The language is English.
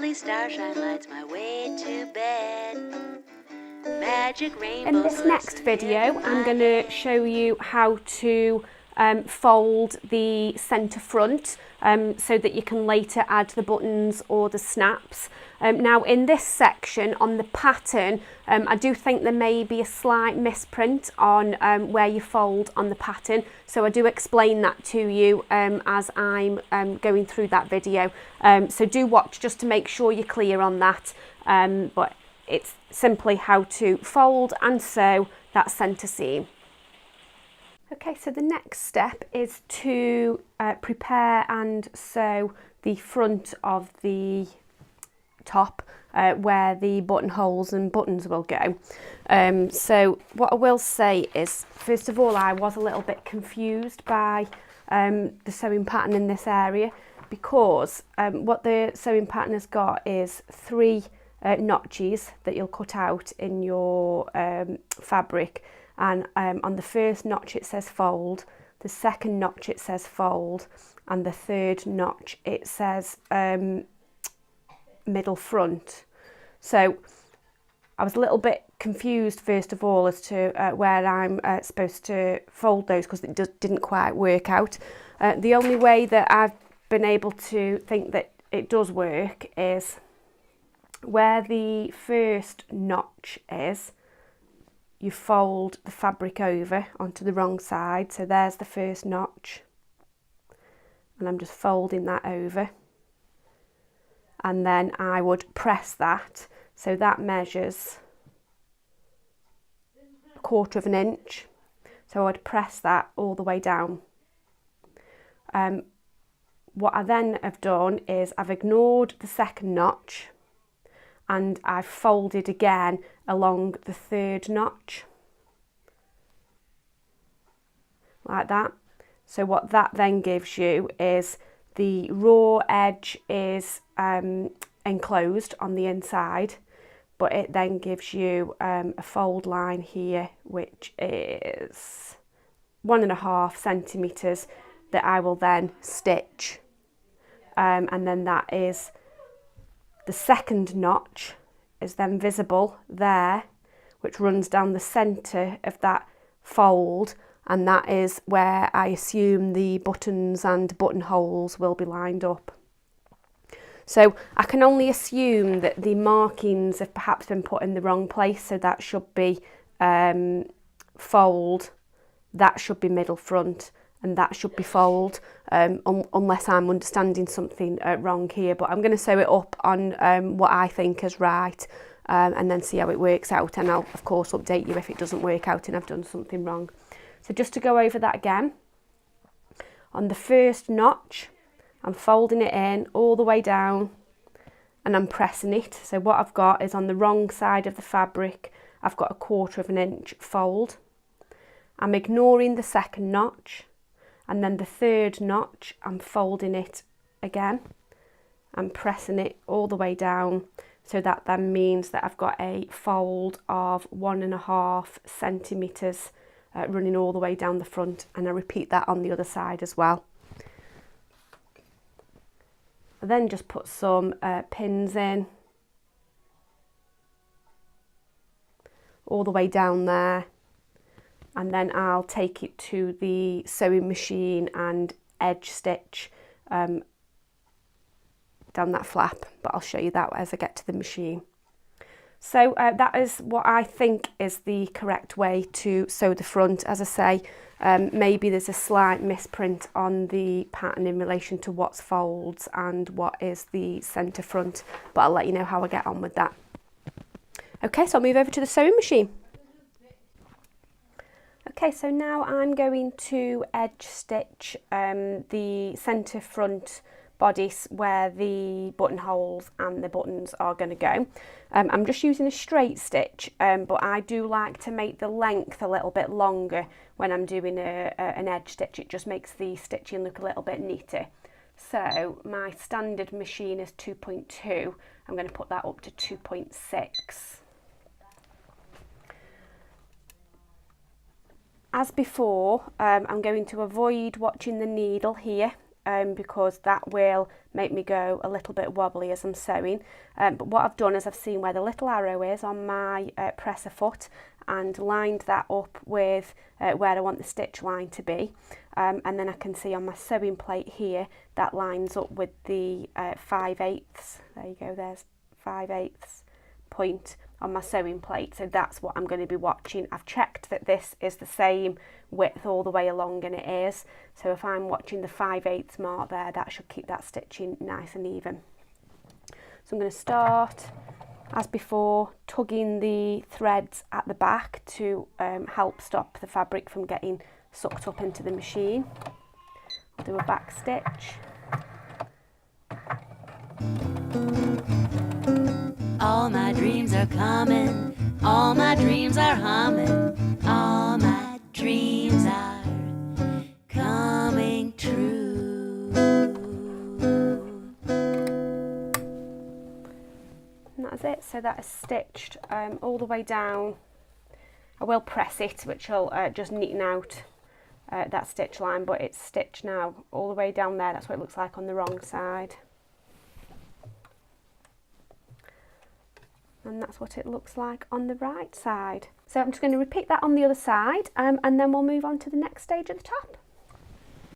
lovely starshine lights my way to bed. Magic rainbows. In this next video, I'm going to show you how to fold the centre front so that you can later add the buttons or the snaps. Now in this section on the pattern, I do think there may be a slight misprint on where you fold on the pattern, so I do explain that to you as I'm going through that video. So do watch just to make sure you're clear on that, but it's simply how to fold and sew that centre seam. Okay, so the next step is to prepare and sew the front of the top where the buttonholes and buttons will go. So what I will say is, first of all, I was a little bit confused by the sewing pattern in this area, because what the sewing pattern has got is three notches that you'll cut out in your fabric, and on the first notch it says fold, the second notch it says fold, and the third notch it says middle front. So I was a little bit confused first of all as to where I'm supposed to fold those, because it didn't quite work out. The only way that I've been able to think that it does work is where the first notch is, you fold the fabric over onto the wrong side. So there's the first notch, and I'm just folding that over, and then I would press that, so that measures 1/4 inch, so I would press that all the way down. What I then have done is I've ignored the second notch and I've folded again along the third notch, like that. So what that then gives you is the raw edge is enclosed on the inside, but it then gives you a fold line here, which is 1.5 centimetres that I will then stitch, and then that is the second notch is then visible there, which runs down the centre of that fold, and that is where I assume the buttons and buttonholes will be lined up. So I can only assume that the markings have perhaps been put in the wrong place, so that should be fold, that should be middle front, and that should be fold, unless I'm understanding something wrong here. But I'm going to sew it up on what I think is right, and then see how it works out, and I'll of course update you if it doesn't work out and I've done something wrong. So just to go over that again, on the first notch I'm folding it in all the way down and I'm pressing it. So what I've got is, on the wrong side of the fabric I've got 1/4 inch fold. I'm ignoring the second notch, and then the third notch I'm folding it again. I'm pressing it all the way down, so that then means that I've got a fold of 1.5 centimetres running all the way down the front, and I repeat that on the other side as well. I then just put some pins in all the way down there, and then I'll take it to the sewing machine and edge stitch down that flap, but I'll show you that as I get to the machine. So that is what I think is the correct way to sew the front. As I say, maybe there's a slight misprint on the pattern in relation to what's folds and what is the centre front, but I'll let you know how I get on with that. Okay, so I'll move over to the sewing machine. Okay, so now I'm going to edge stitch the centre front bodice where the buttonholes and the buttons are going to go. I'm just using a straight stitch, but I do like to make the length a little bit longer when I'm doing an edge stitch. It just makes the stitching look a little bit neater. So my standard machine is 2.2. I'm going to put that up to 2.6. As before, I'm going to avoid watching the needle here because that will make me go a little bit wobbly as I'm sewing. But what I've done is I've seen where the little arrow is on my presser foot and lined that up with where I want the stitch line to be. And then I can see on my sewing plate here that lines up with the 5/8. There you go, there's 5/8 point on my sewing plate. So that's what I'm going to be watching. I've checked that this is the same width all the way along, and it is. So if I'm watching the 5/8 mark there, that should keep that stitching nice and even. So I'm going to start, as before, tugging the threads at the back to help stop the fabric from getting sucked up into the machine. I'll do a back stitch. All my dreams are coming, all my dreams are humming, all my dreams are coming true. And that's it. So that is stitched all the way down. I will press it, which will just neaten out that stitch line, but it's stitched now all the way down there. That's what it looks like on the wrong side. And that's what it looks like on the right side. So I'm just going to repeat that on the other side, and then we'll move on to the next stage at the top.